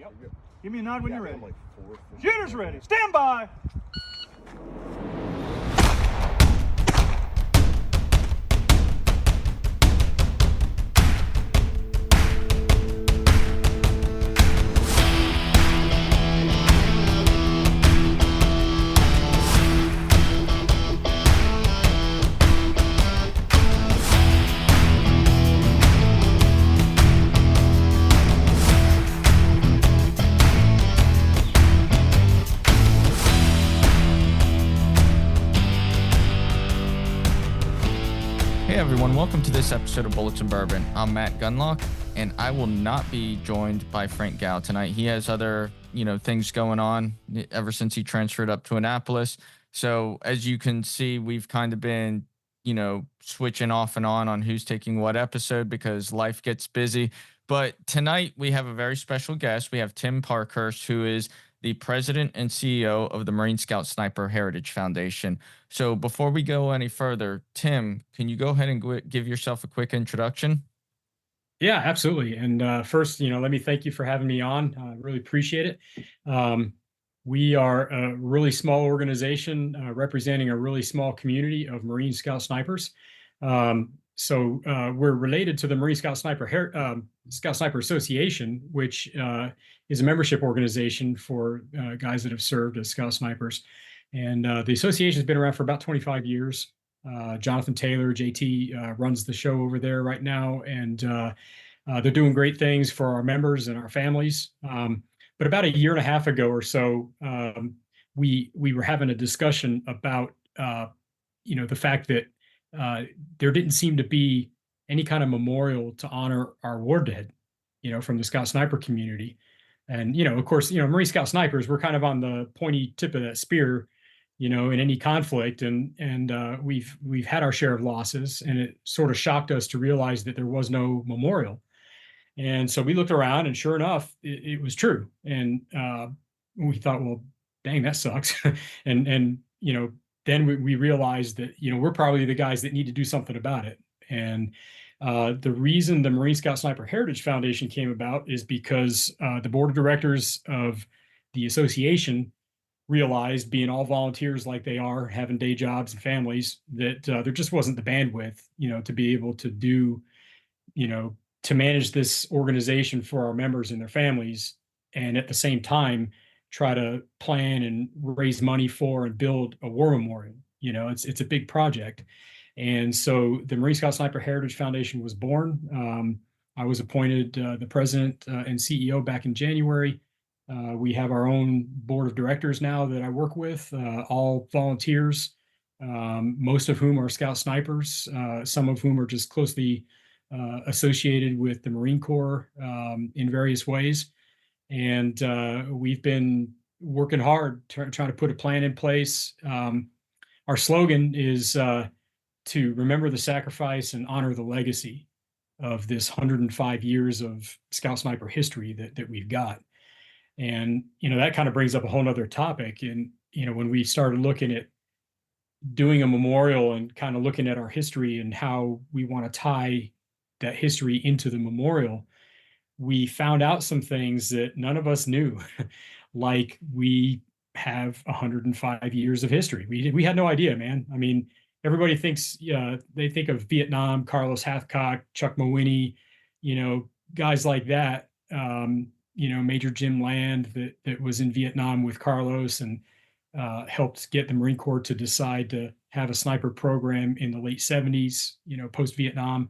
Yep. Give me a nod when you're ready. Like fourth. Shooter's ready. Stand by. Hey everyone, welcome to this episode of Bullets and Bourbon. I'm Matt Gunlock, and I will not be joined by Frank Gow tonight. He has other, things going on ever since he transferred up to Annapolis. So as you can see, we've kind of been, switching off and on who's taking what episode because life gets busy. But tonight we have a very special guest. We have Tim Parkhurst, who is the president and CEO of the Marine Scout Sniper Heritage Foundation. So before we go any further, Tim, can you go ahead and give yourself a quick introduction? Yeah, absolutely. And first, let me thank you for having me on. I really appreciate it. We are a really small organization representing a really small community of Marine Scout snipers. So we're related to the Marine Scout Sniper Association, which is a membership organization for guys that have served as Scout snipers. And the association has been around for about 25 years. Jonathan Taylor, JT, runs the show over there right now, and they're doing great things for our members and our families. But about a year and a half ago or so, we were having a discussion about the fact that there didn't seem to be any kind of memorial to honor our war dead, from the Scout Sniper community. And, of course, Marine Scout Snipers, we're kind of on the pointy tip of that spear, in any conflict. And we've had our share of losses, and it sort of shocked us to realize that there was no memorial. And so we looked around, and sure enough, it was true. And we thought, well, dang, that sucks. and then we realized that, we're probably the guys that need to do something about it. And the reason the Marine Scout Sniper Heritage Foundation came about is because the board of directors of the association realized, being all volunteers like they are, having day jobs and families, that there just wasn't the bandwidth, to be able to do, to manage this organization for our members and their families, and at the same time try to plan and raise money for and build a war memorial. It's a big project. And so the Marine Scout Sniper Heritage Foundation was born. I was appointed the president and CEO back in January. We have our own board of directors now that I work with, all volunteers, most of whom are Scout snipers, some of whom are just closely associated with the Marine Corps in various ways. And we've been working hard trying to put a plan in place. Our slogan is to remember the sacrifice and honor the legacy of this 105 years of Scout Sniper history that we've got. And, that kind of brings up a whole nother topic. And, when we started looking at doing a memorial and kind of looking at our history and how we want to tie that history into the memorial, we found out some things that none of us knew. Like, we have 105 years of history. We had no idea, man. I mean, everybody thinks, they think of Vietnam, Carlos Hathcock, Chuck Mawhinney, guys like that. Major Jim Land that was in Vietnam with Carlos and helped get the Marine Corps to decide to have a sniper program in the late 70s, post-Vietnam.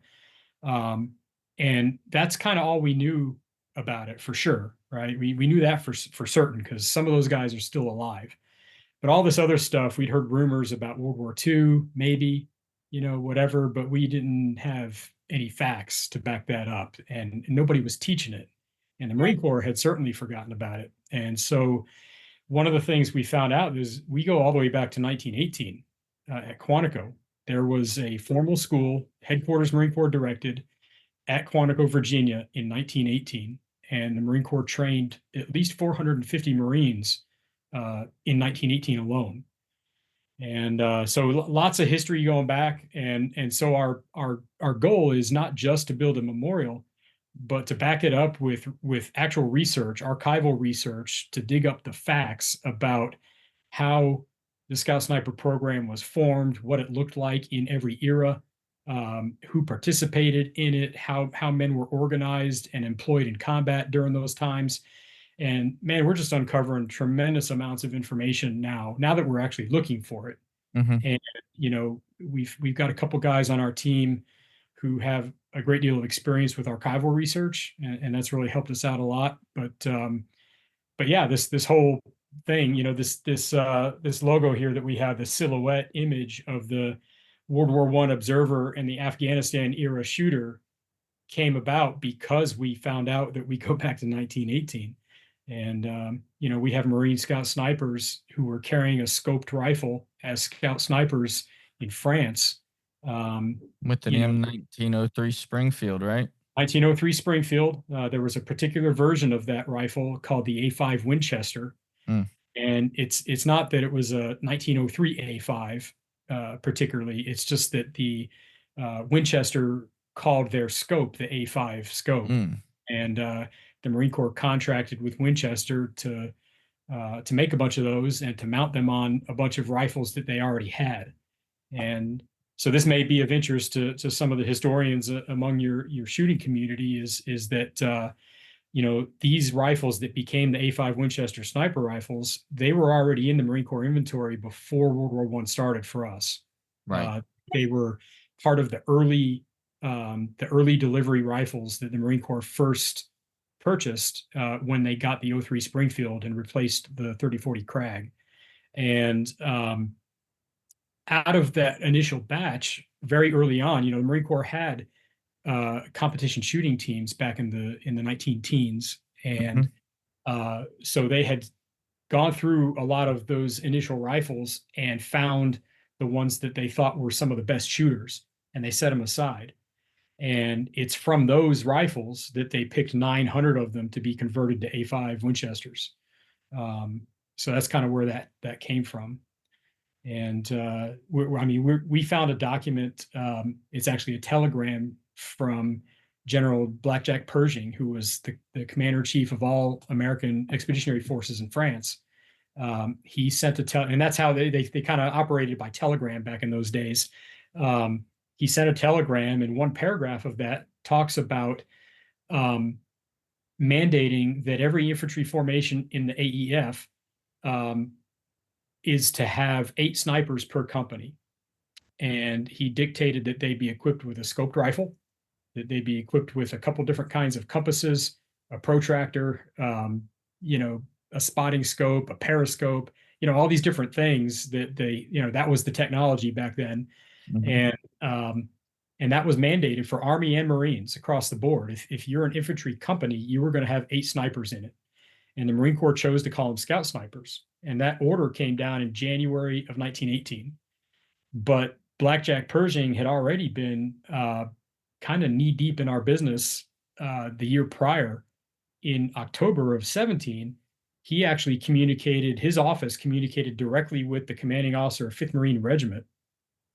And that's kind of all we knew about it for sure, right? We knew that for certain because some of those guys are still alive. But all this other stuff, we'd heard rumors about World War II, maybe, whatever, but we didn't have any facts to back that up, and nobody was teaching it. And the Marine Corps had certainly forgotten about it. And so one of the things we found out is we go all the way back to 1918 at Quantico. There was a formal school, headquarters Marine Corps directed, at Quantico, Virginia in 1918. And the Marine Corps trained at least 450 Marines in 1918 alone. And so lots of history going back. And so our goal is not just to build a memorial, but to back it up with actual research, archival research, to dig up the facts about how the Scout Sniper program was formed, what it looked like in every era, who participated in it, how men were organized and employed in combat during those times. And man, we're just uncovering tremendous amounts of information now that we're actually looking for it. Mm-hmm. And we've got a couple guys on our team who have a great deal of experience with archival research, and that's really helped us out a lot. But yeah, this whole thing, this logo here that we have, the silhouette image of the World War I observer and the Afghanistan era shooter, came about because we found out that we go back to 1918. And we have Marine Scout snipers who were carrying a scoped rifle as scout snipers in France. With the M1903 Springfield, right? 1903 Springfield. There was a particular version of that rifle called the A5 Winchester. Mm. And it's not that it was a 1903 A5 particularly. It's just that the Winchester called their scope the A5 scope. Mm. And the Marine Corps contracted with Winchester to make a bunch of those and to mount them on a bunch of rifles that they already had. And so this may be of interest to some of the historians among your shooting community, is that these rifles that became the A5 Winchester sniper rifles, they were already in the Marine Corps inventory before World War I started for us. Right. They were part of the early delivery rifles that the Marine Corps first purchased when they got the 03 Springfield and replaced the 3040 Krag. And out of that initial batch, very early on, the Marine Corps had competition shooting teams back in the 19 teens. And so they had gone through a lot of those initial rifles and found the ones that they thought were some of the best shooters, and they set them aside. And it's from those rifles that they picked 900 of them to be converted to A5 Winchesters. So that's kind of where that came from. And we found a document. It's actually a telegram from General Blackjack Pershing, who was the commander in chief of all American expeditionary forces in France. He sent and that's how they kind of operated by telegram back in those days. He sent a telegram, and one paragraph of that talks about mandating that every infantry formation in the AEF is to have 8 snipers per company. And he dictated that they be equipped with a scoped rifle, that they be equipped with a couple different kinds of compasses, a protractor, a spotting scope, a periscope, all these different things that that was the technology back then. Mm-hmm. And that was mandated for Army and Marines across the board. If you're an infantry company, you were going to have 8 snipers in it. And the Marine Corps chose to call them scout snipers. And that order came down in January of 1918. But Blackjack Pershing had already been kind of knee deep in our business the year prior. In October of 17, he actually his office communicated directly with the commanding officer of 5th Marine Regiment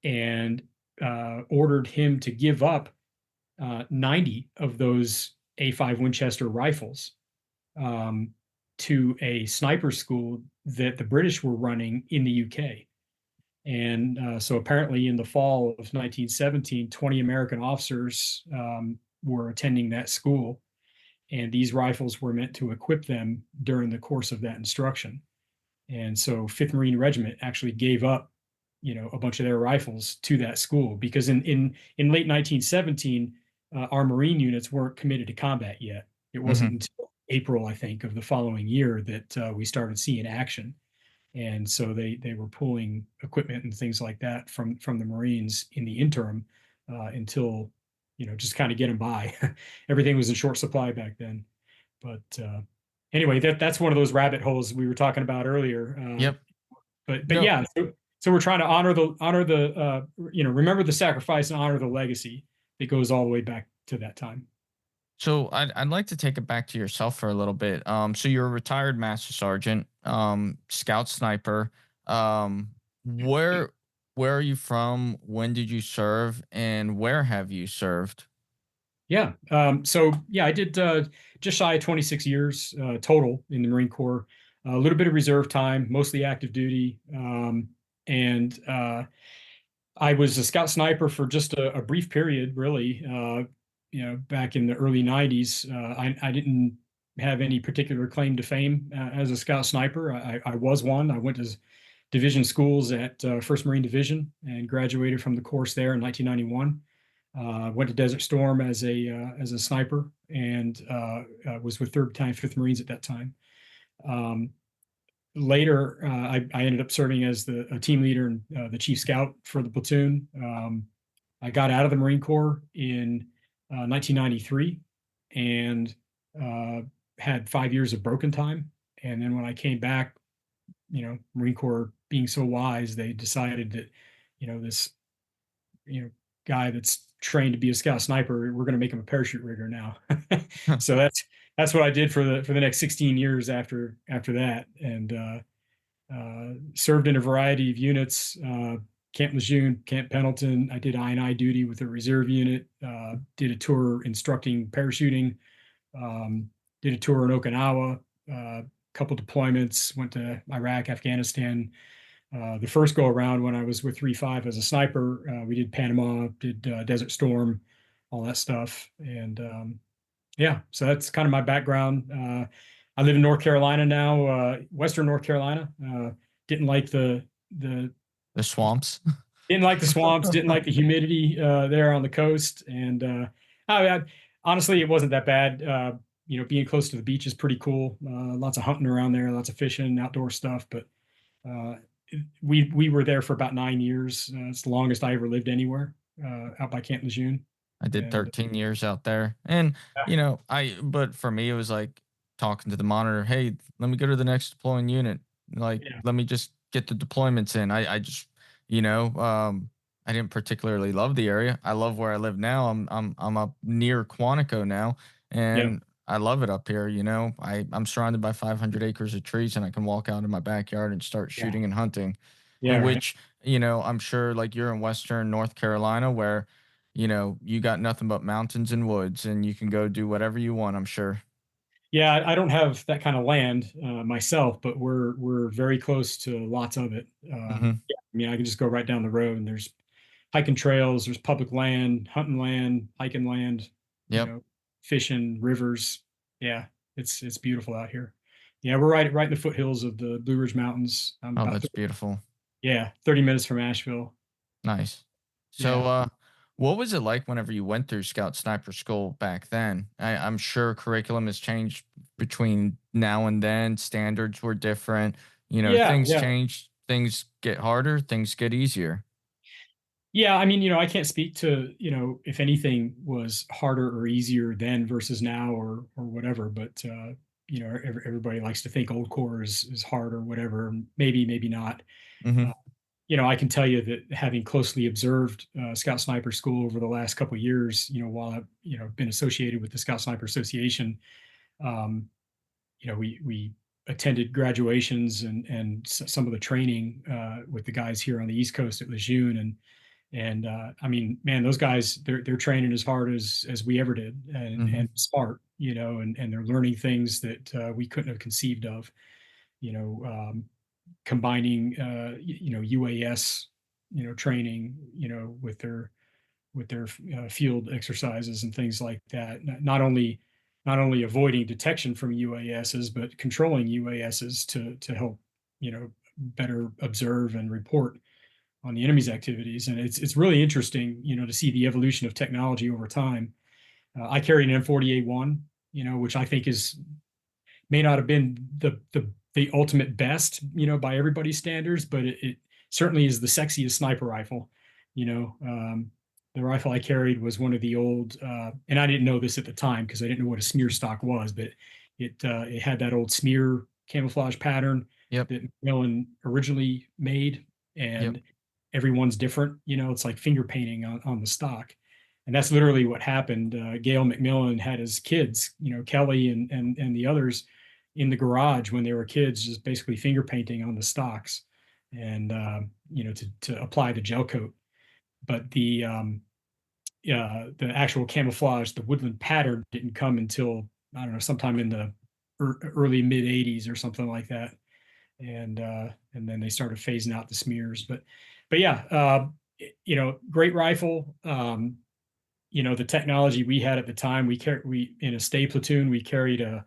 and ordered him to give up 90 of those A5 Winchester rifles to a sniper school that the British were running in the UK. And so apparently in the fall of 1917, 20 American officers were attending that school. And these rifles were meant to equip them during the course of that instruction. And so 5th Marine Regiment actually gave up, a bunch of their rifles to that school, because in late 1917, our Marine units weren't committed to combat yet. It wasn't until April, I think, of the following year that we started seeing action. And so they were pulling equipment and things like that from the Marines in the interim until, just kind of get them by. Everything was in short supply back then. But anyway, that's one of those rabbit holes we were talking about earlier. Yep. But no. Yeah, so we're trying to honor the remember the sacrifice and honor the legacy that goes all the way back to that time. So I'd like to take it back to yourself for a little bit. So you're a retired master sergeant, scout sniper. Where are you from? When did you serve? And where have you served? Yeah. So yeah, I did just shy of 26 years total in the Marine Corps. A little bit of reserve time, mostly active duty, and I was a scout sniper for just a brief period, really. Back in the early '90s, I didn't have any particular claim to fame as a scout sniper. I was one. I went to division schools at First Marine Division and graduated from the course there in 1991. Went to Desert Storm as a sniper and was with 3rd Battalion, 5th Marines at that time. Um, Later, I ended up serving as a team leader and the chief scout for the platoon. I got out of the Marine Corps in 1993 and uh, had 5 years of broken time. And then when I came back, Marine Corps being so wise, they decided that, this, guy that's trained to be a scout sniper, we're going to make him a parachute rigger now. So that's what I did for the next 16 years after that, and served in a variety of units. Camp Lejeune, Camp Pendleton. I did I&I duty with a reserve unit. Did a tour instructing parachuting. Did a tour in Okinawa. Couple deployments. Went to Iraq, Afghanistan. The first go around when I was with 3-5 as a sniper, we did Panama, did Desert Storm, all that stuff. And yeah, so that's kind of my background. I live in North Carolina now, Western North Carolina. Didn't like the The swamps. didn't like the swamps, didn't like the humidity there on the coast. And honestly, it wasn't that bad. Being close to the beach is pretty cool. Lots of hunting around there, lots of fishing, outdoor stuff. But uh, we were there for about 9 years. It's the longest I ever lived anywhere out by Camp Lejeune. I did And 13 years out there. And, but for me, it was like talking to the monitor, hey, let me go to the next deploying unit. Like, yeah, let me just get the deployments in. I just, I didn't particularly love the area. I love where I live now. I'm up near Quantico now, yeah, and I love it up here. I'm surrounded by 500 acres of trees, and I can walk out in my backyard and start yeah, shooting and hunting, yeah, right. which, I'm sure like you're in Western North Carolina where, you got nothing but mountains and woods and you can go do whatever you want, I'm sure. Yeah, I don't have that kind of land myself, but we're very close to lots of it. Hmm. Yeah, I mean, I can just go right down the road and there's hiking trails, there's public land, hunting land, hiking land, you Yep. know, fishing, rivers. Yeah, it's beautiful out here. Yeah, we're right in the foothills of the Blue Ridge Mountains. I'm Oh, about that's beautiful. 30 minutes from Asheville. Nice. So, Yeah. what was it like whenever you went through Scout Sniper School back then? I'm sure curriculum has changed between now and then. Standards were different. Yeah, Things yeah. change. Things get harder. Things get easier. Yeah, I mean, I can't speak to, if anything was harder or easier then versus now or whatever, but everybody likes to think old core is hard or whatever. Maybe not. Uh, Hmm. I can tell you that having closely observed Scout Sniper School over the last couple of years, while I've been associated with the Scout Sniper Association, um, we attended graduations and some of the training with the guys here on the East Coast at Lejeune, and I mean, man, those guys they're training as hard as we ever did, Hmm. and smart, and they're learning things that we couldn't have conceived of, you know, combining UAS training with their field exercises and things like that. Not only avoiding detection from UASs, but controlling UASs to help better observe and report on the enemy's activities. And it's really interesting, to see the evolution of technology over time. I carry an M40A1, which I think may not have been the ultimate best, by everybody's standards, but it certainly is the sexiest sniper rifle. The rifle I carried was one of the old, and I didn't know this at the time because I didn't know what a smear stock was, but it had that old smear camouflage pattern Yep. that Macmillan originally made, Yep. and everyone's different. It's like finger painting on the stock. And that's literally what happened. Gail McMillan had his kids, Kelly and the others in the garage when they were kids, just basically finger painting on the stocks and, to apply the gel coat. But the actual camouflage, the woodland pattern didn't come until, I don't know, sometime in the early mid 80s or something like that. And then they started phasing out the smears. But yeah, great rifle. The technology we had at the time, we in a stay platoon, we carried a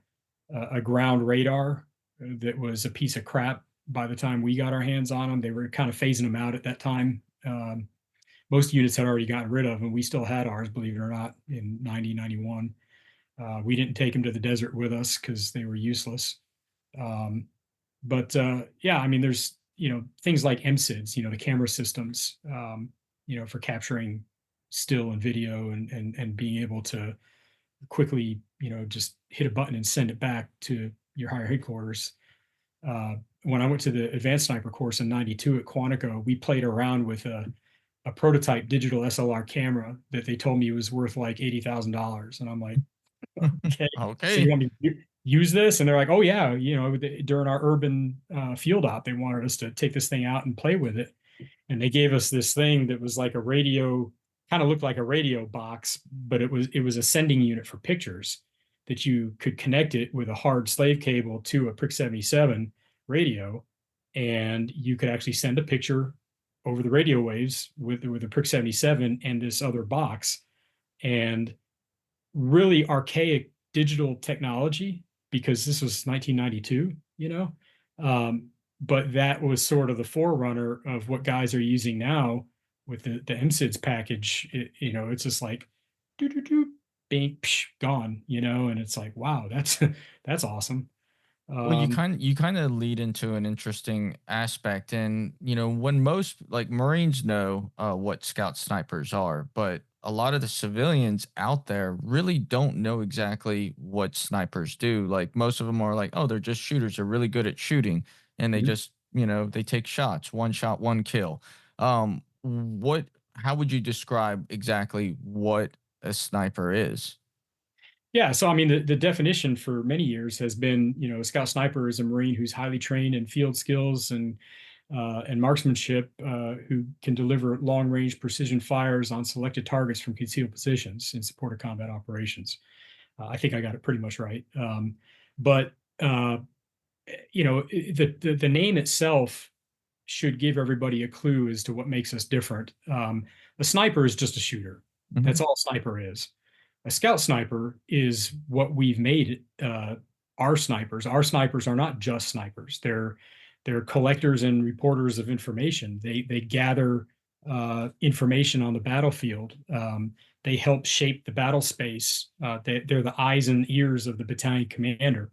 ground radar that was a piece of crap by the time we got our hands on them. They were kind of phasing them out at that time. Most units had already gotten rid of them. We still had ours, believe it or not, in 90, 91. We didn't take them to the desert with us because they were useless. Yeah, I mean, there's, things like MSIDs, the camera systems, for capturing still and video and being able to quickly, just hit a button and send it back to your higher headquarters. When I went to the advanced sniper course in 92 at Quantico, we played around with a prototype digital SLR camera that they told me was worth like $80,000. And I'm like, okay, so you want me to use this? And they're like, oh yeah, during our urban field op, they wanted us to take this thing out and play with it. And they gave us this thing that was like a radio, kind of looked like a radio box, but it was a sending unit for pictures that you could connect it with a hard slave cable to a PRIC 77 radio, and you could actually send a picture over the radio waves with a PRIC 77 and this other box. And really archaic digital technology, because this was 1992, but that was sort of the forerunner of what guys are using now with the MSIDS package. It's just like doo doo doo, bing, psh, gone, and it's like, wow, that's awesome. Well, you kind of lead into an interesting aspect, and when most like Marines know what scout snipers are, but a lot of the civilians out there really don't know exactly what snipers do. Like most of them are like, oh, they're just shooters. They're really good at shooting, and they just they take shots, one shot, one kill. What? How would you describe exactly what a sniper is? Yeah, so I mean, the definition for many years has been, a scout sniper is a Marine who's highly trained in field skills and marksmanship, who can deliver long-range precision fires on selected targets from concealed positions in support of combat operations. I think I got it pretty much right. But the name itself should give everybody a clue as to what makes us different. A sniper is just a shooter. Mhm. That's all a sniper is. A scout sniper is what we've made our snipers. Our snipers are not just snipers. They're collectors and reporters of information. They gather information on the battlefield. They help shape the battle space. They're the eyes and ears of the battalion commander,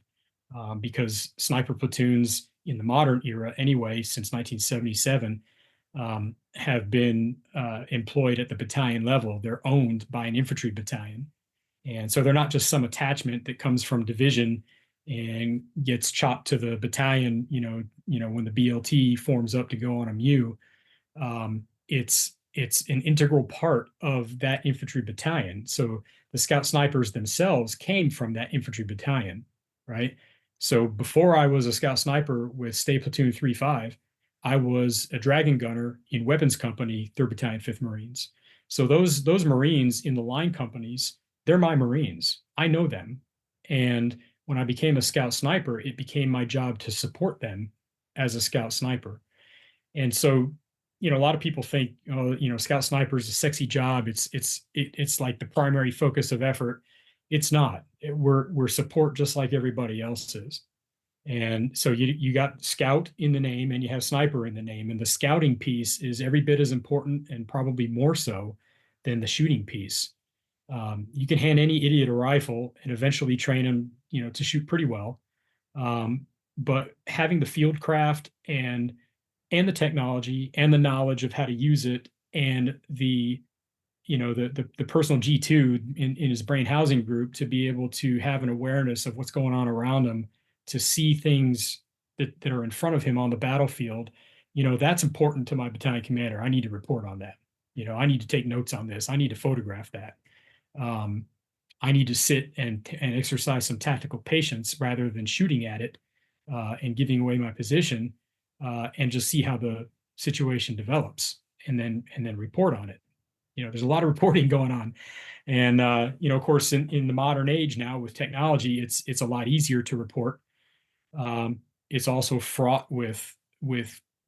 because sniper platoons in the modern era, anyway, since 1977, have been employed at the battalion level. They're owned by an infantry battalion. And so they're not just some attachment that comes from division and gets chopped to the battalion, when the BLT forms up to go on a MEU. It's an integral part of that infantry battalion. So the scout snipers themselves came from that infantry battalion, right? So before I was a scout sniper with Stay Platoon 3-5, I was a dragon gunner in Weapons Company, 3rd Battalion, 5th Marines. So those Marines in the line companies, they're my Marines. I know them. And when I became a scout sniper, it became my job to support them as a scout sniper. And so, a lot of people think, scout sniper is a sexy job. It's like the primary focus of effort. It's not. We're support just like everybody else is. And so you got scout in the name and you have sniper in the name. And the scouting piece is every bit as important and probably more so than the shooting piece. You can hand any idiot a rifle and eventually train him, to shoot pretty well. But having the field craft and the technology and the knowledge of how to use it, and the personal G2 in his brain housing group to be able to have an awareness of what's going on around him, to see things that are in front of him on the battlefield, that's important to my battalion commander. I need to report on that. I need to take notes on this. I need to photograph that. I need to sit and exercise some tactical patience rather than shooting at it and giving away my position, and just see how the situation develops and then report on it. there's a lot of reporting going on. And, of course, in the modern age now with technology, it's a lot easier to report. It's also fraught with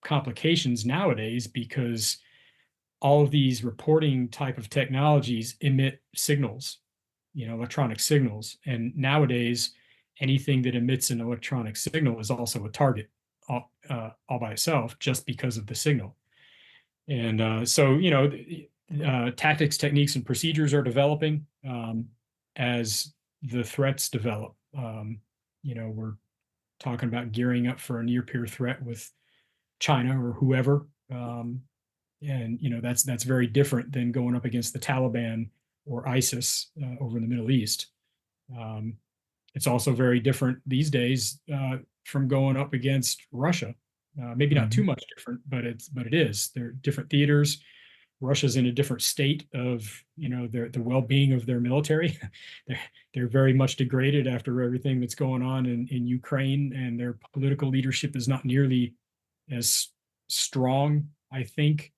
complications nowadays because all of these reporting type of technologies emit signals, electronic signals. And nowadays, anything that emits an electronic signal is also a target all by itself just because of the signal. And so, tactics, techniques, and procedures are developing as the threats develop. We're talking about gearing up for a near-peer threat with China or whoever. And that's very different than going up against the Taliban or ISIS over in the Middle East. It's also very different these days from going up against Russia. Maybe not too much different, but it is. They're different theaters. Russia's in a different state of the well-being of their military. they're very much degraded after everything that's going on in Ukraine, and their political leadership is not nearly as strong, I think,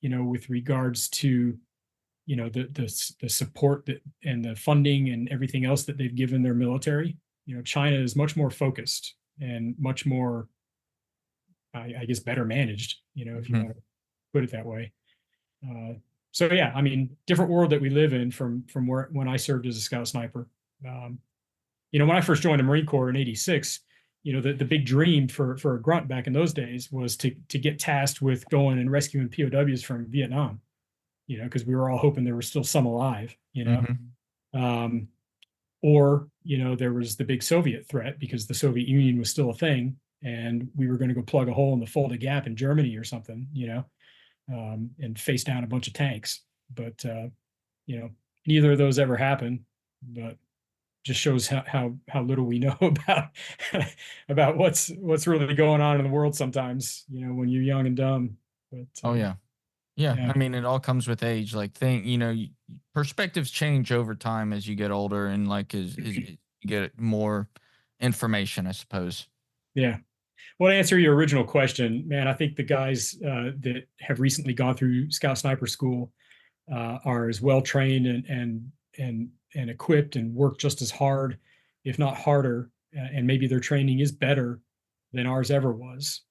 with regards to the support that and the funding and everything else that they've given their military. China is much more focused and much more, I guess, better managed, if you want to put it that way. So yeah, I mean, different world that we live in from when I served as a scout sniper. When I first joined the Marine Corps in '86, the big dream for a grunt back in those days was to get tasked with going and rescuing POWs from Vietnam, because we were all hoping there were still some alive, or there was the big Soviet threat because the Soviet Union was still a thing, and we were going to go plug a hole in the Fulda Gap in Germany or something, and face down a bunch of tanks. But neither of those ever happened. But just shows how little we know about what's really going on in the world sometimes, when you're young and dumb. But oh yeah. I mean, it all comes with age. Like perspectives change over time as you get older, and like as you get more information, I suppose. Yeah. Well, to answer your original question, man, I think the guys that have recently gone through Scout Sniper School are as well trained and equipped and work just as hard, if not harder, and maybe their training is better than ours ever was.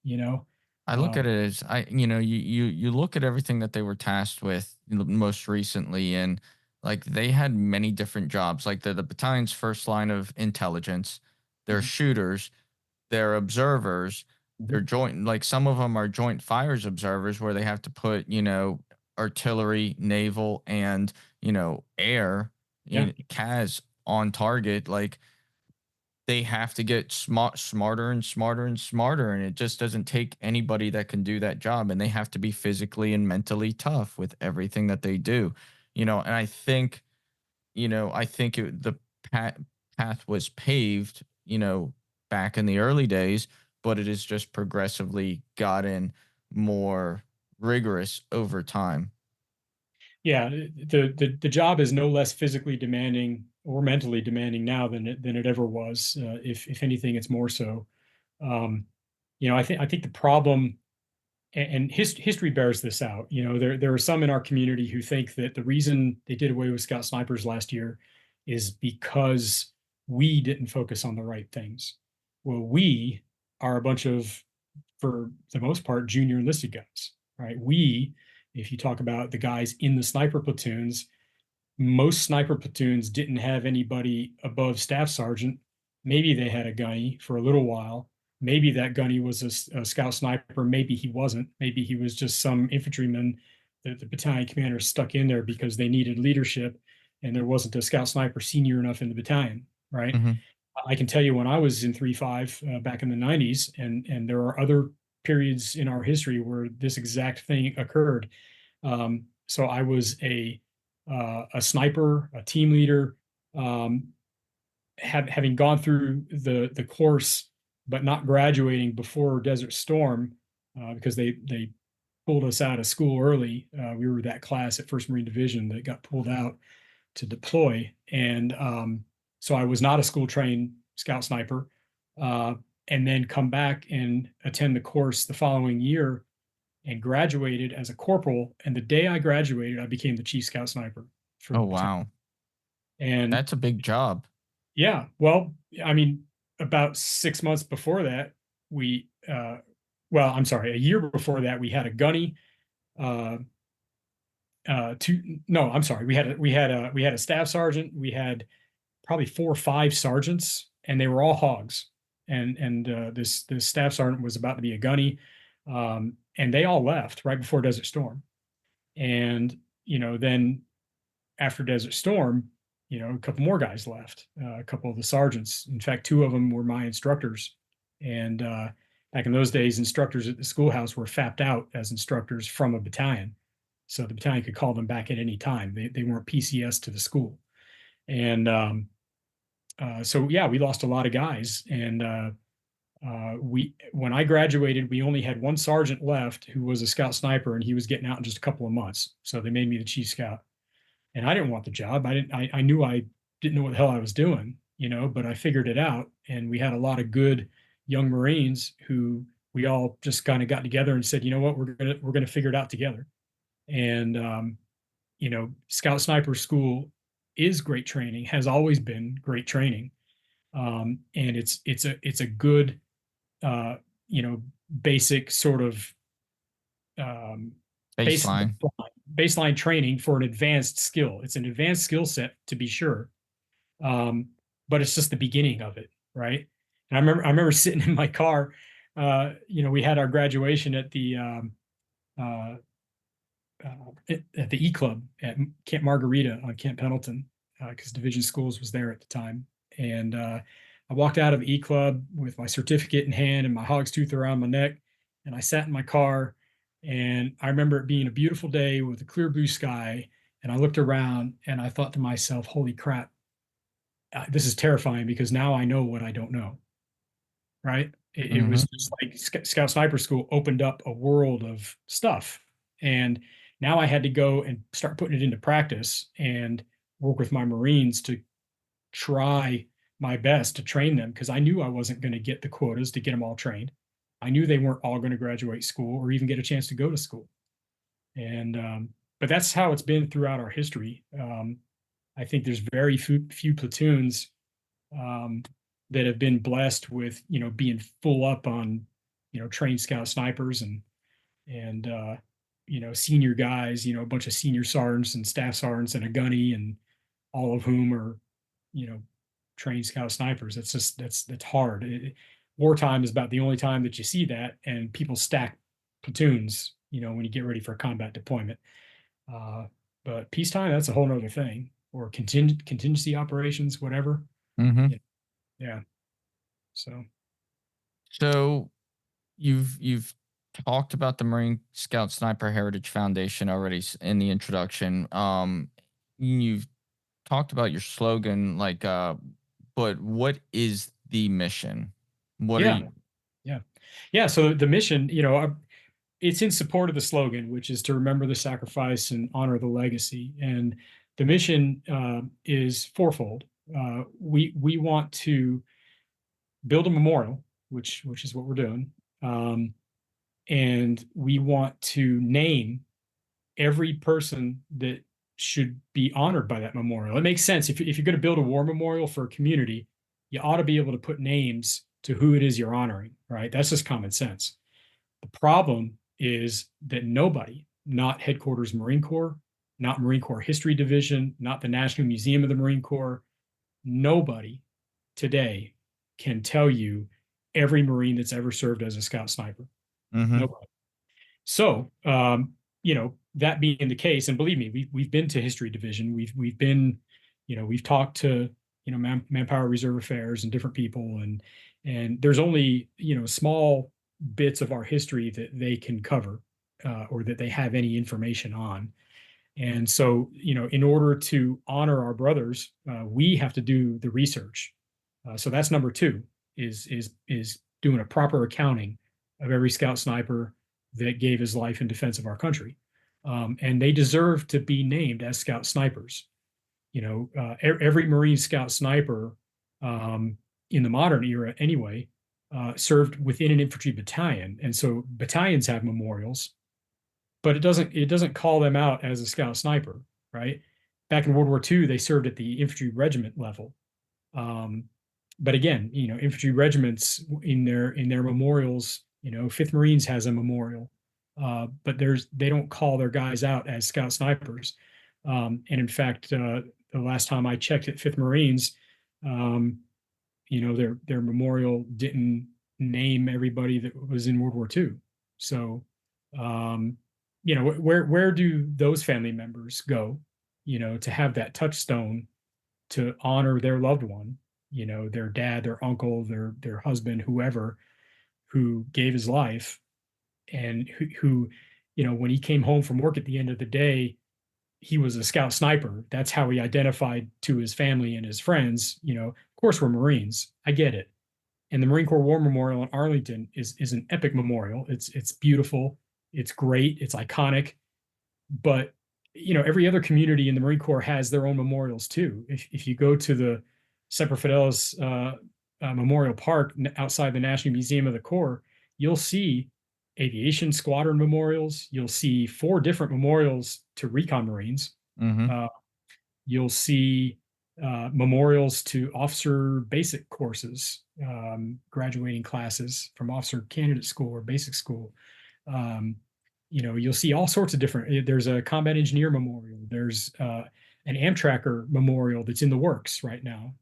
I look at it as you look at everything that they were tasked with most recently, and like they had many different jobs. Like the battalion's first line of intelligence, they're shooters, they're observers, they're joint. Like some of them are joint fires observers, where they have to put artillery, naval, and air CAS on target. Like they have to get smarter and smarter and smarter, and it just doesn't take anybody that can do that job, and they have to be physically and mentally tough with everything that they do. And I think the path was paved back in the early days, but it has just progressively gotten more rigorous over time. Yeah, the job is no less physically demanding or mentally demanding now than it ever was. If anything, it's more so. I think the problem, and history bears this out. There are some in our community who think that the reason they did away with Scout Snipers last year is because we didn't focus on the right things. Well, we are a bunch of, for the most part, junior enlisted guys, right? If you talk about the guys in the sniper platoons, most sniper platoons didn't have anybody above staff sergeant. Maybe they had a gunny for a little while. Maybe that gunny was a scout sniper. Maybe he wasn't. Maybe he was just some infantryman that the battalion commander stuck in there because they needed leadership, and there wasn't a scout sniper senior enough in the battalion, right? I can tell you when I was in 3-5 back in the 90s, and there are other periods in our history where this exact thing occurred. So I was a sniper, a team leader, having gone through the course, but not graduating before Desert Storm, because they pulled us out of school early. We were that class at 1st Marine Division that got pulled out to deploy. And so I was not a school trained scout sniper, and then come back and attend the course the following year and graduated as a corporal. And the day I graduated, I became the chief scout sniper for Oh, the battalion. wow. And That's a big job. yeah, well, I mean, about 6 months before that, I'm sorry, a year before that, we had a gunny, uh, no, I'm sorry, we had a staff sergeant, we had probably 4 or 5 sergeants, and they were all hogs. And this staff sergeant was about to be a gunny, and they all left right before Desert Storm. And then after Desert Storm, a couple more guys left. A couple of the sergeants. In fact, 2 of them were my instructors. And back in those days, instructors at the schoolhouse were fapped out as instructors from a battalion, so the battalion could call them back at any time. They weren't PCS to the school. And so yeah, we lost a lot of guys. And when I graduated, we only had 1 sergeant left who was a scout sniper, and he was getting out in just a couple of months. So they made me the chief scout, and I didn't want the job. I knew I didn't know what the hell I was doing, but I figured it out. And we had a lot of good young Marines who we all just kind of got together and said, you know what, we're gonna figure it out together. And Scout Sniper School is great training, has always been great training. And it's a good basic sort of Baseline. baseline training for an advanced skill. It's an advanced skill set, to be sure, but it's just the beginning of it, right? And I remember sitting in my car. We had our graduation at the E Club at Camp Margarita on Camp Pendleton, because Division Schools was there at the time. And I walked out of E Club with my certificate in hand and my hog's tooth around my neck, and I sat in my car. And I remember it being a beautiful day with a clear blue sky. And I looked around and I thought to myself, holy crap, this is terrifying, because now I know what I don't know. Right? It was just like Scout Sniper School opened up a world of stuff. And now I had to go and start putting it into practice and work with my Marines to try my best to train them, because I knew I wasn't going to get the quotas to get them all trained. I knew they weren't all going to graduate school or even get a chance to go to school. And but that's how it's been throughout our history. I think there's very few platoons that have been blessed with being full up on trained scout snipers and senior guys, a bunch of senior sergeants and staff sergeants and a gunny, and all of whom are trained scout snipers. That's hard. Wartime is about the only time that you see that, and people stack platoons, when you get ready for a combat deployment. But peacetime, that's a whole nother thing, or contingency operations, whatever. Yeah. So you've talked about the Marine Scout Sniper Heritage Foundation already in the introduction. You've talked about your slogan, but what is the mission? Yeah. So the mission, it's in support of the slogan, which is to remember the sacrifice and honor the legacy. And the mission is fourfold. We want to build a memorial, which is what we're doing, and we want to name every person that should be honored by that memorial. It makes sense. If you're going to build a war memorial for a community, you ought to be able to put names to who it is you're honoring, right? That's just common sense. The problem is that nobody, not Headquarters Marine Corps, not Marine Corps History Division, not the National Museum of the Marine Corps, nobody today can tell you every Marine that's ever served as a scout sniper. Nobody. So, that being the case, and believe me, we've been to History Division. We've been, we've talked to, Manpower Reserve Affairs and different people, and there's only, small bits of our history that they can cover, or that they have any information on. And so, in order to honor our brothers, we have to do the research. So that's number 2, is doing a proper accounting of every scout sniper that gave his life in defense of our country. And they deserve to be named as scout snipers. Every Marine scout sniper in the modern era anyway, served within an infantry battalion. And so battalions have memorials, but it doesn't call them out as a scout sniper, right? Back in World War II, they served at the infantry regiment level. Um, but again, infantry regiments in their memorials, Fifth Marines has a memorial, but they don't call their guys out as scout snipers. And in fact, the last time I checked at Fifth Marines, um, their memorial didn't name everybody that was in World War II. So, um, where do those family members go, to have that touchstone to honor their loved one, their dad, their uncle, their husband, whoever who gave his life, and who, when he came home from work at the end of the day, he was a scout sniper. That's how he identified to his family and his friends. Of course, we're Marines. I get it. And the Marine Corps War Memorial in Arlington is an epic memorial. It's beautiful. It's great. It's iconic. But every other community in the Marine Corps has their own memorials too. If you go to the Semper Fidelis Memorial Park outside the National Museum of the Corps, you'll see aviation squadron memorials. You'll see 4 different memorials to recon Marines. Mm-hmm. You'll see memorials to officer basic courses, graduating classes from officer candidate school or basic school. You'll see all sorts of different. There's a combat engineer memorial. There's an Amtracker memorial that's in the works right now.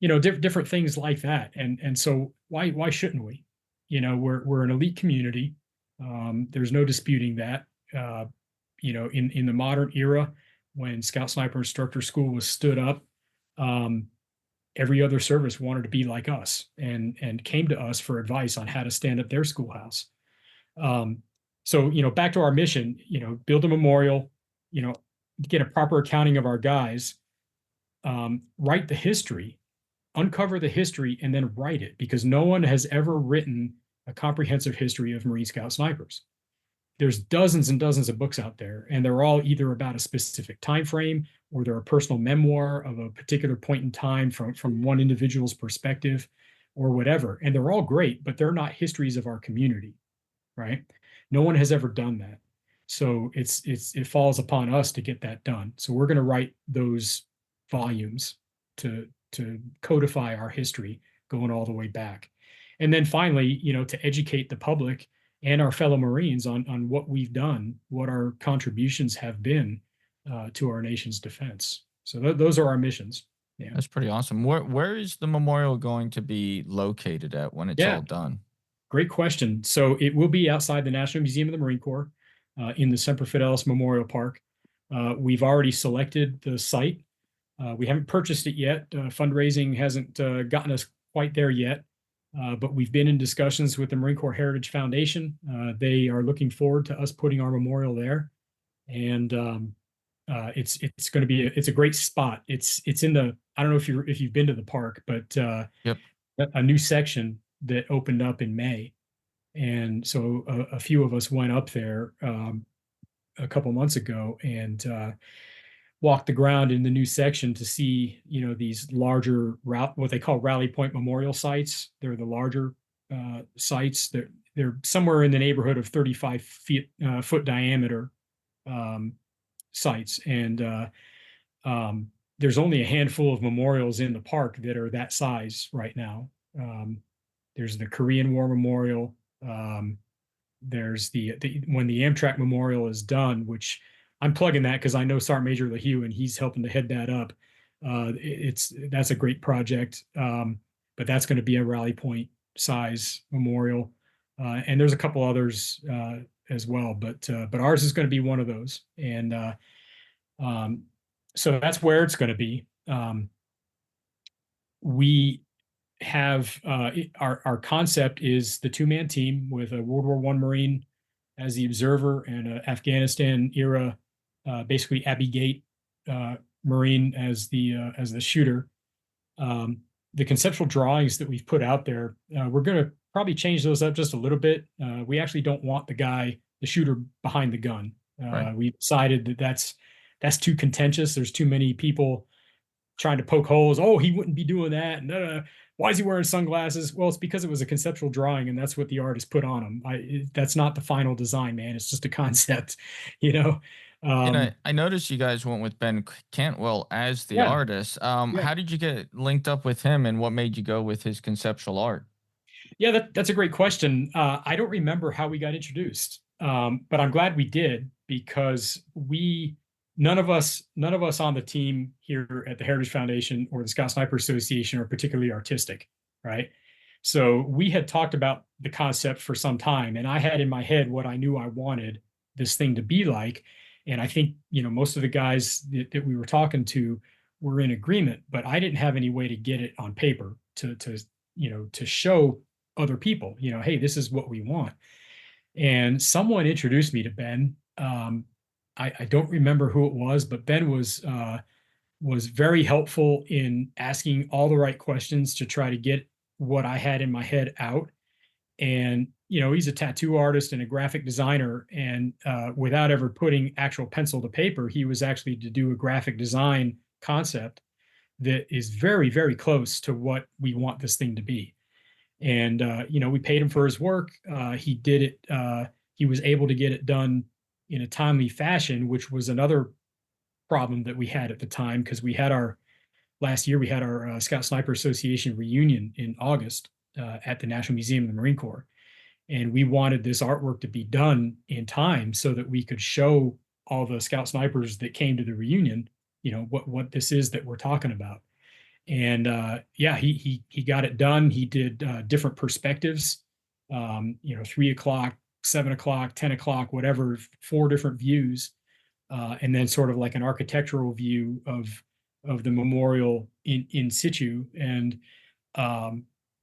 Different things like that. And so why shouldn't we? We're an elite community. There's no disputing that. In the modern era, when Scout Sniper Instructor School was stood up, every other service wanted to be like us and came to us for advice on how to stand up their schoolhouse. So back to our mission, build a memorial, get a proper accounting of our guys, write the history, uncover the history, and then write it, because no one has ever written a comprehensive history of Marine Scout snipers. There's dozens and dozens of books out there, and they're all either about a specific time frame, or they're a personal memoir of a particular point in time from one individual's perspective, or whatever. And they're all great, but they're not histories of our community, right? No one has ever done that. So it falls upon us to get that done. So we're going to write those volumes to codify our history going all the way back. And then finally, to educate the public and our fellow Marines on what we've done, what our contributions have been to our nation's defense. So those are our missions. Yeah. That's pretty awesome. Where is the memorial going to be located at when it's all done? Great question. So it will be outside the National Museum of the Marine Corps in the Semper Fidelis Memorial Park. We've already selected the site. We haven't purchased it yet. Fundraising hasn't gotten us quite there yet. But we've been in discussions with the Marine Corps Heritage Foundation. They are looking forward to us putting our memorial there, and it's going to be it's a great spot. It's in the, I don't know if you've been to the park, but Yep. A new section that opened up in May, and so a few of us went up there a couple months ago and walked the ground in the new section to see, these larger what they call rally point memorial sites. They're the larger sites. They're somewhere in the neighborhood of 35 foot diameter sites. And there's only a handful of memorials in the park that are that size right now. There's the Korean War Memorial. There's when the Amtrak Memorial is done, which I'm plugging that because I know Sergeant Major LaHue and he's helping to head that up. That's a great project, but that's going to be a rally point size memorial, and there's a couple others as well. But ours is going to be one of those, and so that's where it's going to be. We have our concept is the 2-man team with a World War I Marine as the observer and an Afghanistan era. Basically Abbey Gate Marine as the shooter. The conceptual drawings that we've put out there, we're going to probably change those up just a little bit. We actually don't want the shooter behind the gun. Right. We decided that's too contentious. There's too many people trying to poke holes. Oh, he wouldn't be doing that. No, why is he wearing sunglasses? Well, it's because it was a conceptual drawing, and that's what the artist put on him. That's not the final design, man. It's just a concept, you know. And Um, I noticed you guys went with Ben Cantwell as the yeah, artist. yeah, How did you get linked up with him, and what made you go with his conceptual art? yeah. That's a great question. I don't remember how we got introduced, but I'm glad we did because none of us on the team here at the Heritage Foundation or the Scout Sniper Association are particularly artistic, right? So we had talked about the concept for some time, and I had in my head what I knew I wanted this thing to be like. And I think, most of the guys that we were talking to were in agreement, but I didn't have any way to get it on paper to show other people, hey, this is what we want. And someone introduced me to Ben. I don't remember who it was, but Ben was very helpful in asking all the right questions to try to get what I had in my head out. And he's a tattoo artist and a graphic designer, and without ever putting actual pencil to paper, he was actually to do a graphic design concept that is very, very close to what we want this thing to be. And we paid him for his work. He did it. He was able to get it done in a timely fashion, which was another problem that we had at the time because we had our last year we had our Scout Sniper Association reunion in August at the National Museum of the Marine Corps, and we wanted this artwork to be done in time so that we could show all the Scout Snipers that came to the reunion, what this is that we're talking about. And yeah, he got it done. He did different perspectives, 3 o'clock, 7 o'clock, 10 o'clock, whatever, 4 different views, and then sort of like an architectural view of the memorial in situ, and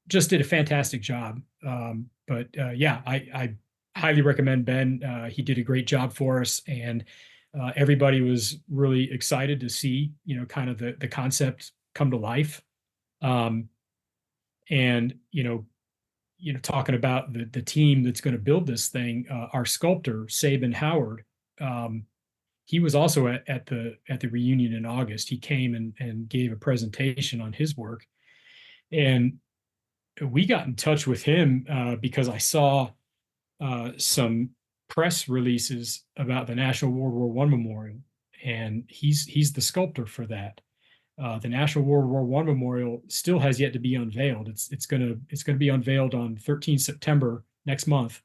just did a fantastic job. But yeah, I highly recommend Ben. He did a great job for us, and everybody was really excited to see, kind of the concept come to life. Um, and talking about the team that's going to build this thing, our sculptor Sabin Howard, um, he was also at the reunion in August. He came and gave a presentation on his work, and we got in touch with him because I saw some press releases about the National World War One Memorial, and he's the sculptor for that. The National World War One Memorial still has yet to be unveiled. It's gonna be unveiled on 13 September next month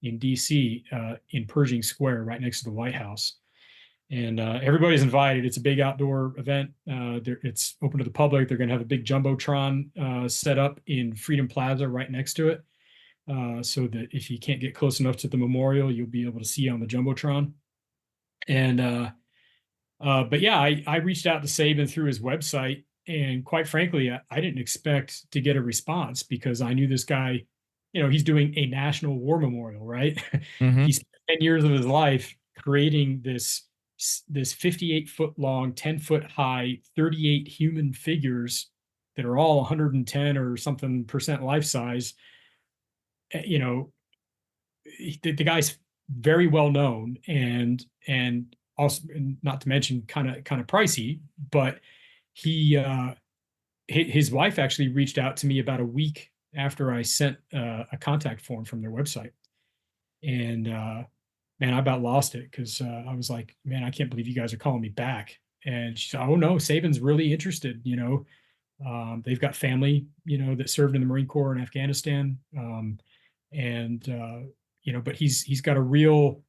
in D.C. In Pershing Square, right next to the White House. And everybody's invited. It's a big outdoor event. It's open to the public. They're going to have a big jumbotron set up in Freedom Plaza right next to it, so that if you can't get close enough to the memorial, you'll be able to see on the jumbotron. And but yeah, I reached out to Saban through his website, and quite frankly, I didn't expect to get a response because I knew this guy. He's doing a national war memorial, right? Mm-hmm. He spent 10 years of his life creating this 58-foot long, 10-foot high, 38 human figures that are all 110 or something percent life size. The guy's very well known, and also, not to mention, kind of pricey. But he his wife actually reached out to me about a week after I sent a contact form from their website, and man, I about lost it because I was like, man, I can't believe you guys are calling me back. And she said, oh no, Saban's really interested. They've got family, that served in the Marine Corps in Afghanistan, and but he's got a real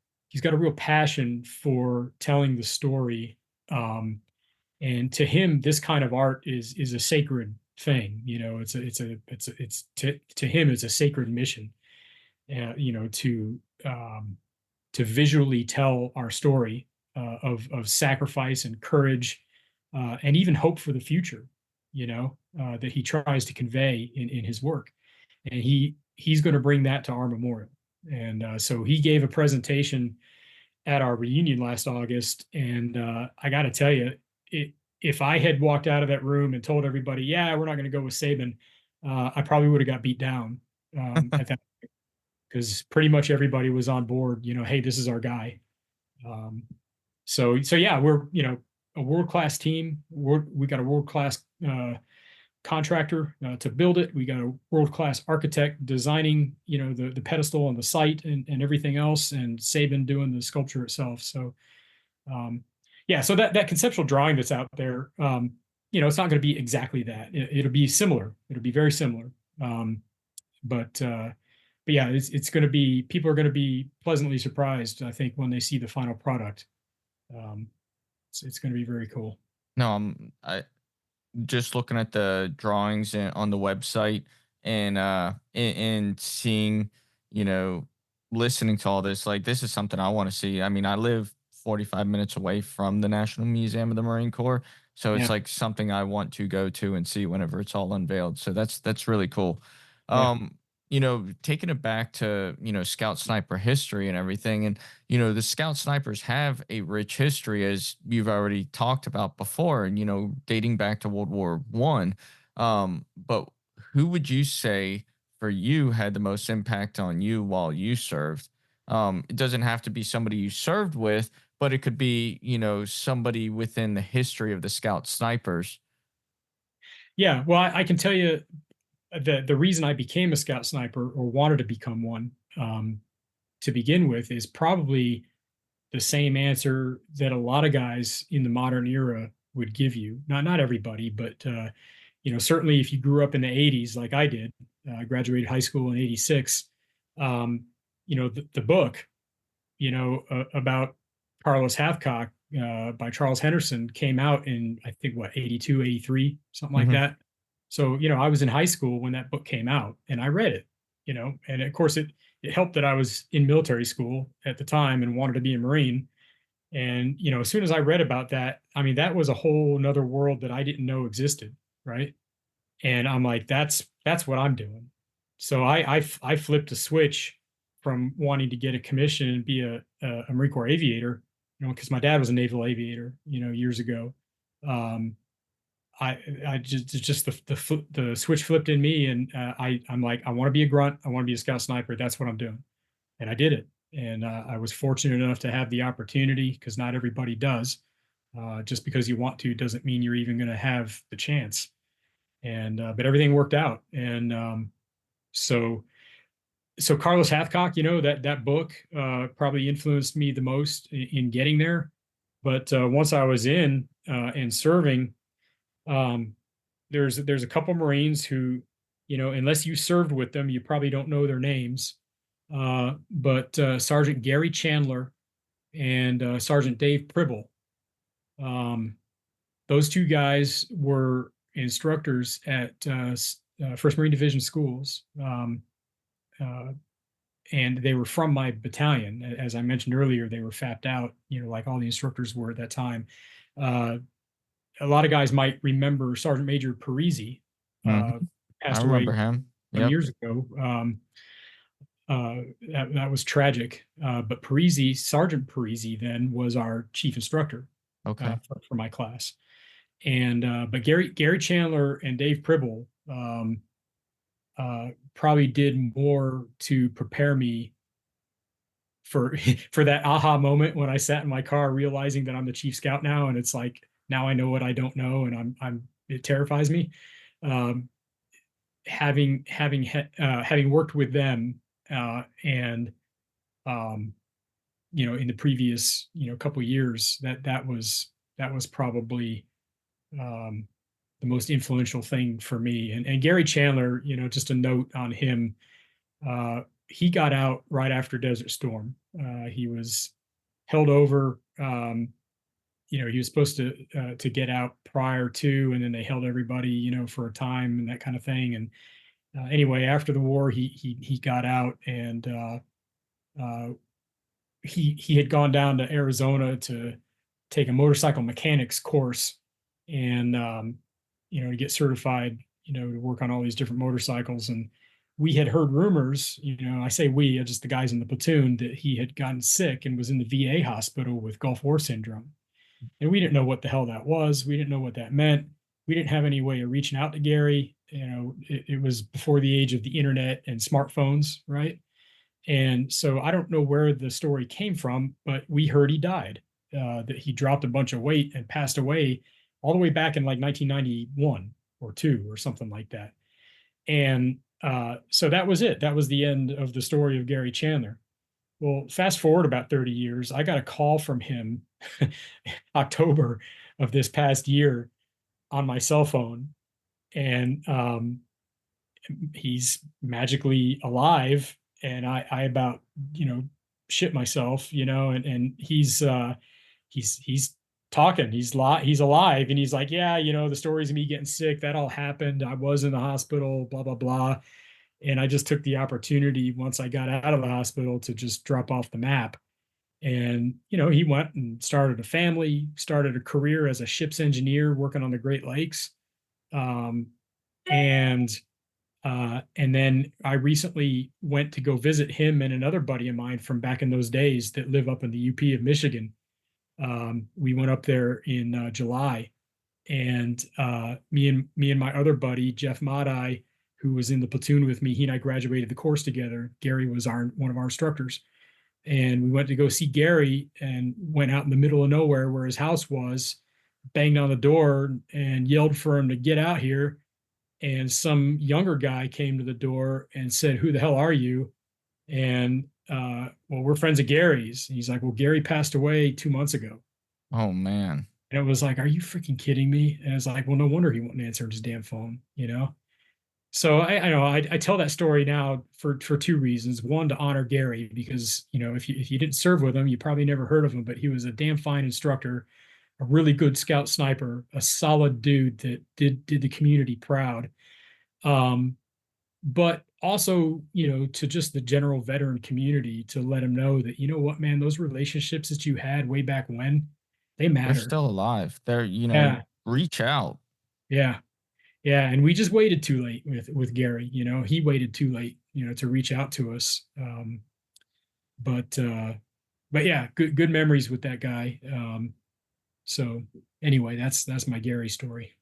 passion for telling the story. And to him, this kind of art is a sacred thing. It's to him, it's a sacred mission. To visually tell our story of sacrifice and courage, and even hope for the future, that he tries to convey in his work. And he's going to bring that to our memorial. And so he gave a presentation at our reunion last August. And I got to tell you, if I had walked out of that room and told everybody, yeah, we're not going to go with Saban, I probably would have got beat down at that, because pretty much everybody was on board, hey, this is our guy. So yeah, we're, a world-class team. We got a world-class contractor to build it. We got a world-class architect designing, the pedestal and the site and everything else, and Saban doing the sculpture itself. So, yeah, so that conceptual drawing that's out there, it's not going to be exactly that. It'll be similar. It'll be very similar. But yeah, it's going to be, people are going to be pleasantly surprised, I think, when they see the final product. It's going to be very cool. No, I just looking at the drawings on the website, and seeing, listening to all this, like, this is something I want to see. I mean, I live 45 minutes away from the National Museum of the Marine Corps, so it's Yeah. like something I want to go to and see whenever it's all unveiled. So that's really cool. Yeah. Taking it back to, scout sniper history and everything, and the scout snipers have a rich history, as you've already talked about before, and dating back to World War I. But who would you say for you had the most impact on you while you served? It doesn't have to be somebody you served with, but it could be, somebody within the history of the scout snipers. Yeah. Well, I can tell you the reason I became a scout sniper, or wanted to become one, to begin with, is probably the same answer that a lot of guys in the modern era would give you. Not everybody, but certainly if you grew up in the 80s like I did. I graduated high school in 86. The book, about Carlos Hathcock, by Charles Henderson, came out in, I think, 82, 83, something like Hmm. that. So, I was in high school when that book came out, and I read it, and of course it helped that I was in military school at the time and wanted to be a Marine. And, as soon as I read about that, I mean, that was a whole nother world that I didn't know existed. Right. And I'm like, that's what I'm doing. So I flipped a switch from wanting to get a commission and be a Marine Corps aviator, because my dad was a naval aviator, years ago. Um, I just the switch flipped in me, and I'm like, I want to be a grunt. I want to be a scout sniper. That's what I'm doing, and I did it. And I was fortunate enough to have the opportunity, because not everybody does. Just because you want to doesn't mean you're even going to have the chance. And but everything worked out. And so Carlos Hathcock, that book probably influenced me the most in getting there. But once I was in and serving, um, there's a couple Marines who, unless you served with them, you probably don't know their names. But Sergeant Gary Chandler and Sergeant Dave Pribble, those two guys were instructors at First Marine Division schools. And they were from my battalion. As I mentioned earlier, they were fapped out, like all the instructors were at that time. A lot of guys might remember Sergeant Major Parisi, Hmm. I passed remember away him. some Yep. years ago. That was tragic. But Parisi, Sergeant Parisi, then was our chief instructor Okay. for my class. And but Gary Chandler and Dave Pribble probably did more to prepare me for for that aha moment when I sat in my car realizing that I'm the chief scout now, and it's like, now I know what I don't know, and it terrifies me. Um, having worked with them, and in the previous couple years, that was probably the most influential thing for me. And Gary Chandler, just a note on him, he got out right after Desert Storm. He was held over. He was supposed to get out prior to, and then they held everybody, for a time and that kind of thing. And anyway, after the war, he got out, and uh, he had gone down to Arizona to take a motorcycle mechanics course, and to get certified, to work on all these different motorcycles. And we had heard rumors, I say we, just the guys in the platoon, that he had gotten sick and was in the VA hospital with Gulf War syndrome. And we didn't know what the hell that was. We didn't know what that meant. We didn't have any way of reaching out to Gary. It was before the age of the internet and smartphones, right? And so I don't know where the story came from, but we heard he died. that he dropped a bunch of weight and passed away all the way back in like 1991 or two or something like that. And so that was it. That was the end of the story of Gary Chandler. Well, fast forward about 30 years, I got a call from him October of this past year on my cell phone. And he's magically alive. And I about, shit myself, and he's talking, he's alive. And he's like, yeah, the stories of me getting sick, that all happened. I was in the hospital, blah, blah, blah. And I just took the opportunity once I got out of the hospital to just drop off the map. And, he went and started a family, started a career as a ship's engineer working on the Great Lakes. Um, and then I recently went to go visit him and another buddy of mine from back in those days that live up in the UP of Michigan. We went up there in July, and me and my other buddy Jeff Madai, who was in the platoon with me, he and I graduated the course together. Gary was one of our instructors, and we went to go see Gary and went out in the middle of nowhere where his house was, banged on the door and yelled for him to get out here. And some younger guy came to the door and said, "Who the hell are you?" And well, we're friends of Gary's. And he's like, "Well, Gary passed away 2 months ago." Oh man. And it was like, "Are you freaking kidding me?" And it's like, well, no wonder he wouldn't answer his damn phone, So I know I tell that story now for two reasons. One, to honor Gary, because if you didn't serve with him, you probably never heard of him, but he was a damn fine instructor, a really good scout sniper, a solid dude that did the community proud. But also, to just the general veteran community, to let him know that, what, man, those relationships that you had way back when, they matter. They're still alive. They're, Yeah. reach out. Yeah. Yeah. And we just waited too late with Gary, he waited too late, to reach out to us. But yeah, good memories with that guy. So anyway, that's my Gary story.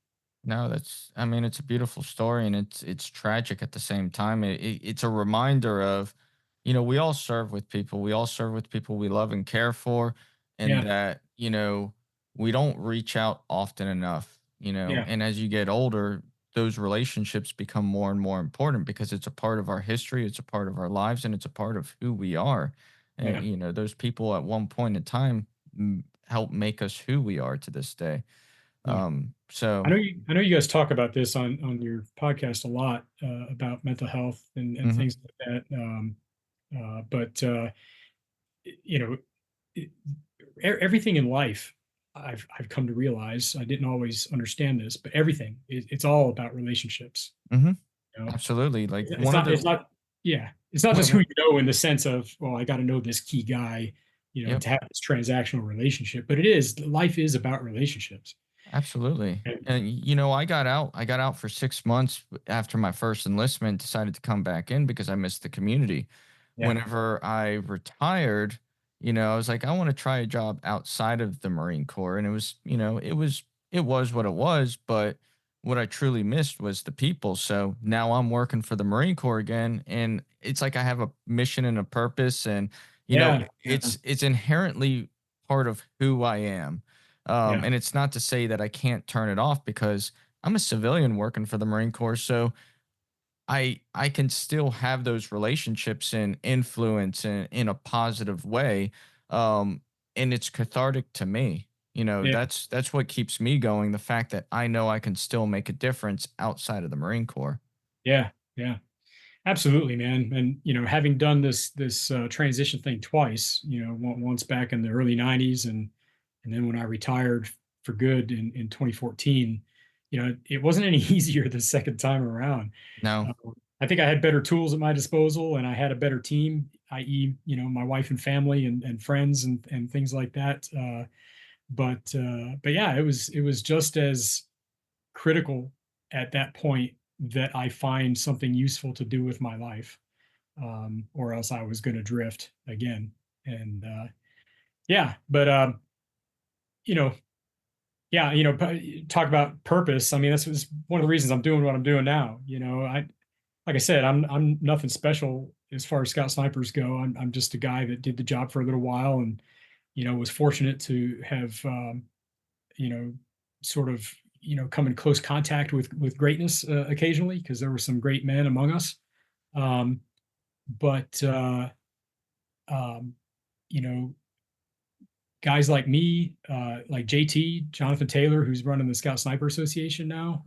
No, it's a beautiful story, and it's tragic at the same time. It's a reminder of, we all serve with people. We all serve with people we love and care for, and Yeah. that, we don't reach out often enough, Yeah. and as you get older, those relationships become more and more important because it's a part of our history, it's a part of our lives, and it's a part of who we are. Yeah. And, those people at one point in time help make us who we are to this day. Yeah. So I know you guys talk about this on your podcast a lot, about mental health and Mhm. things like that. But everything in life, I've come to realize, I didn't always understand this, but everything it's all about relationships. Mhm. You know, Absolutely. Like it's one of not the it's not yeah, it's not one just of who you know in the sense of, well, I got to know this key guy, Yep. to have this transactional relationship, but life is about relationships. Absolutely. And And I got out for 6 months after my first enlistment, decided to come back in because I missed the community. yeah, Whenever I retired, I was like, I want to try a job outside of the Marine Corps. And it was, it was what it was, but what I truly missed was the people. So now I'm working for the Marine Corps again, and it's like I have a mission and a purpose, and yeah, yeah, it's inherently part of who I am. yeah, And it's not to say that I can't turn it off because I'm a civilian working for the Marine Corps. So I can still have those relationships and influence in a positive way. Um, and it's cathartic to me. yeah, That's what keeps me going. The fact that I know I can still make a difference outside of the Marine Corps. yeah, yeah. Absolutely, man. And having done this transition thing twice, once back in the early '90s, and then when I retired for good in 2014, it wasn't any easier the second time around. No, I think I had better tools at my disposal, and I had a better team, i.e., my wife and family and friends and things like that. But yeah, it was just as critical at that point that I find something useful to do with my life, or else I was going to drift again. And yeah, but you know, yeah, talk about purpose. I mean, that's one of the reasons I'm doing what I'm doing now. Like I said, I'm nothing special as far as scout snipers go. I'm just a guy that did the job for a little while, and was fortunate to have, sort of, come in close contact with greatness occasionally, because there were some great men among us. Um, but um, you know, guys like me, like JT, Jonathan Taylor, who's running the Scout Sniper Association now,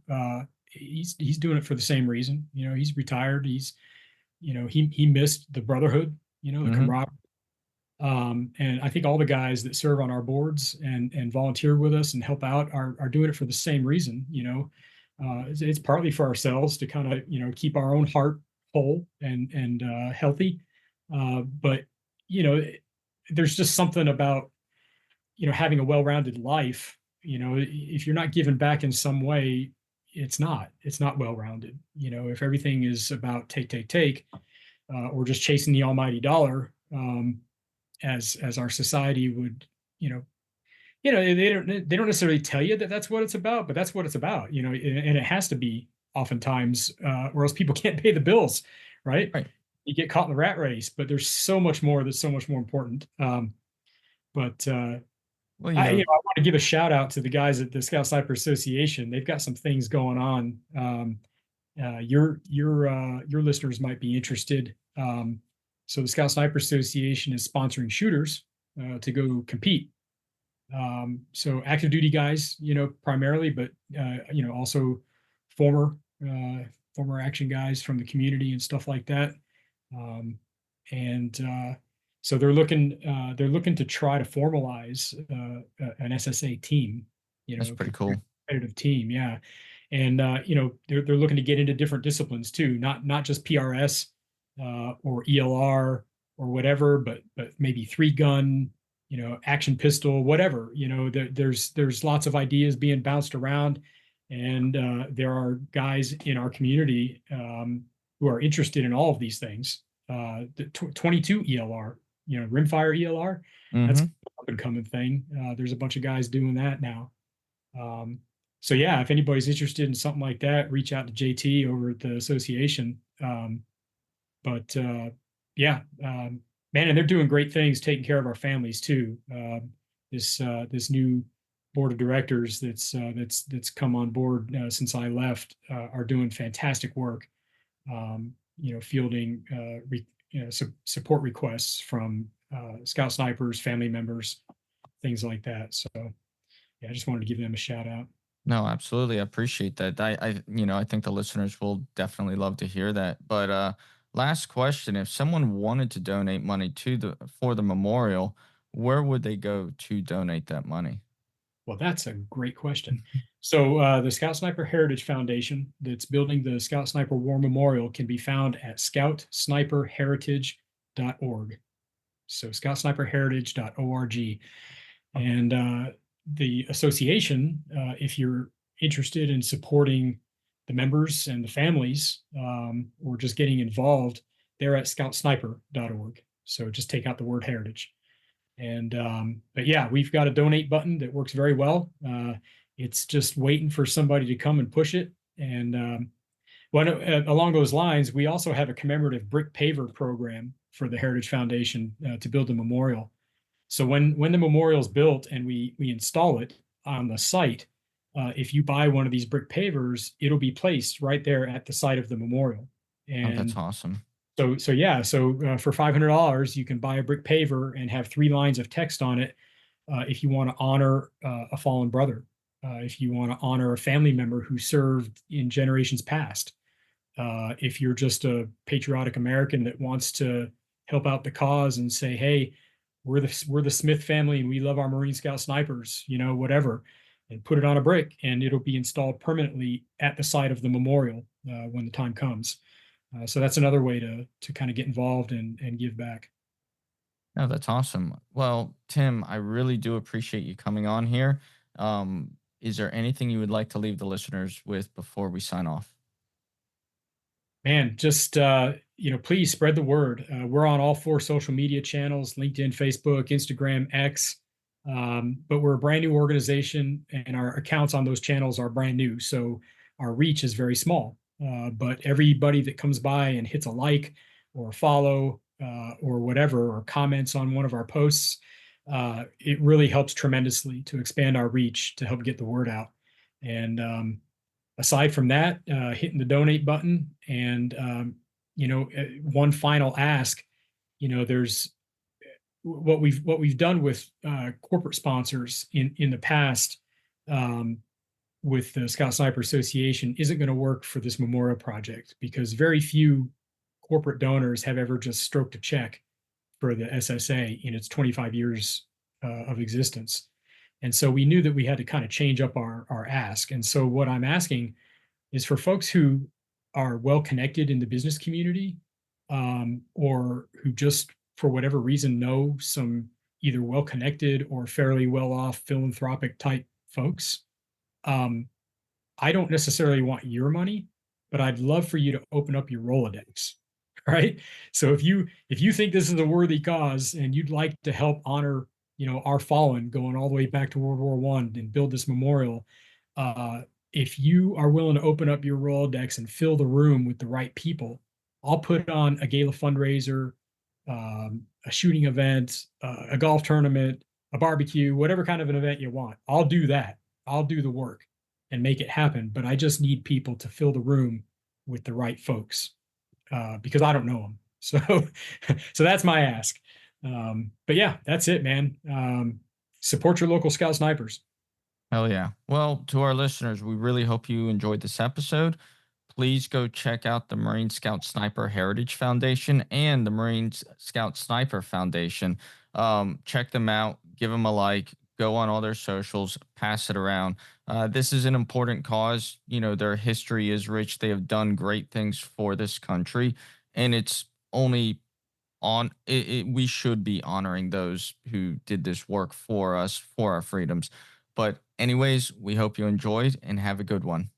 he's doing it for the same reason. He's retired. He missed the brotherhood, the Mm-hmm. camaraderie. And I think all the guys that serve on our boards and volunteer with us and help out are doing it for the same reason. It's partly for ourselves to kind of keep our own heart whole and healthy. But there's just something about having a well-rounded life. If you're not giving back in some way, it's not well-rounded. If everything is about take, or just chasing the almighty dollar, as our society would, they don't necessarily tell you that that's what it's about, but that's what it's about. And it has to be oftentimes, or else people can't pay the bills, right? Right. You get caught in the rat race, but there's so much more that's so much more important. But Well, I want to give a shout out to the guys at the Scout Sniper Association. They've got some things going on. Your listeners might be interested. So the Scout Sniper Association is sponsoring shooters to go compete. So active duty guys, primarily, but also former action guys from the community and stuff like that. And so they're looking to try to formalize an SSA team. that's pretty cool. Competitive team, yeah. And they're looking to get into different disciplines too, not just PRS or ELR or whatever, but maybe 3-gun, action pistol, whatever. There's lots of ideas being bounced around, and there are guys in our community who are interested in all of these things. The 22 ELR, rimfire ELR, that's an up and coming thing. There's a bunch of guys doing that now. So yeah, if anybody's interested in something like that, reach out to JT over at the association. Yeah, man, and they're doing great things, taking care of our families too. This new board of directors that's come on board since I left are doing fantastic work. Fielding support requests from Scout Snipers, family members, things like that. So yeah, I just wanted to give them a shout out. No, absolutely. I appreciate that. I think the listeners will definitely love to hear that. But last question, if someone wanted to donate money for the memorial, where would they go to donate that money? Well, that's a great question. So the Scout Sniper Heritage Foundation that's building the Scout Sniper War Memorial can be found at scoutsniperheritage.org. So scoutsniperheritage.org. And the association, if you're interested in supporting the members and the families, or just getting involved, they're at scoutsniper.org. So just take out the word heritage. But yeah, we've got a donate button that works very well. It's just waiting for somebody to come and push it. And along those lines, we also have a commemorative brick paver program for the Heritage Foundation to build a memorial. So when the memorial is built and we install it on the site, if you buy one of these brick pavers, it'll be placed right there at the site of the memorial. And that's awesome. So for $500, you can buy a brick paver and have 3 lines of text on it. If you want to honor a fallen brother, if you want to honor a family member who served in generations past, if you're just a patriotic American that wants to help out the cause and say, hey, we're the Smith family and we love our Marine Scout snipers, whatever, and put it on a brick and it'll be installed permanently at the site of the memorial when the time comes. So that's another way to kind of get involved and give back. No, that's awesome. Well, Tim, I really do appreciate you coming on here. Is there anything you would like to leave the listeners with before we sign off? Man, just please spread the word. We're on all 4 social media channels: LinkedIn, Facebook, Instagram, X. But we're a brand new organization, and our accounts on those channels are brand new, so our reach is very small. But everybody that comes by and hits a like or a follow or whatever, or comments on one of our posts, it really helps tremendously to expand our reach to help get the word out. And aside from that, hitting the donate button and one final ask, there's what we've done with corporate sponsors in the past. With the Scout Sniper Association isn't going to work for this memorial project because very few corporate donors have ever just stroked a check for the SSA in its 25 years of existence. And so we knew that we had to kind of change up our ask. And so what I'm asking is for folks who are well connected in the business community, or who just for whatever reason know some either well connected or fairly well off philanthropic type folks. I don't necessarily want your money, but I'd love for you to open up your Rolodex. Right. So if you think this is a worthy cause and you'd like to help honor, our fallen going all the way back to World War I and build this memorial, if you are willing to open up your Rolodex and fill the room with the right people, I'll put on a gala fundraiser, a shooting event, a golf tournament, a barbecue, whatever kind of an event you want. I'll do that. I'll do the work and make it happen. But I just need people to fill the room with the right folks, because I don't know them. So that's my ask. But yeah, that's it, man. Support your local Scout Snipers. Hell yeah. Well, to our listeners, we really hope you enjoyed this episode. Please go check out the Marine Scout Sniper Heritage Foundation and the Marine Scout Sniper Foundation. Check them out, give them a like, go on all their socials, pass it around. This is an important cause. Their history is rich. They have done great things for this country, and it's only on it, we should be honoring those who did this work for us, for our freedoms. But anyways, we hope you enjoyed and have a good one.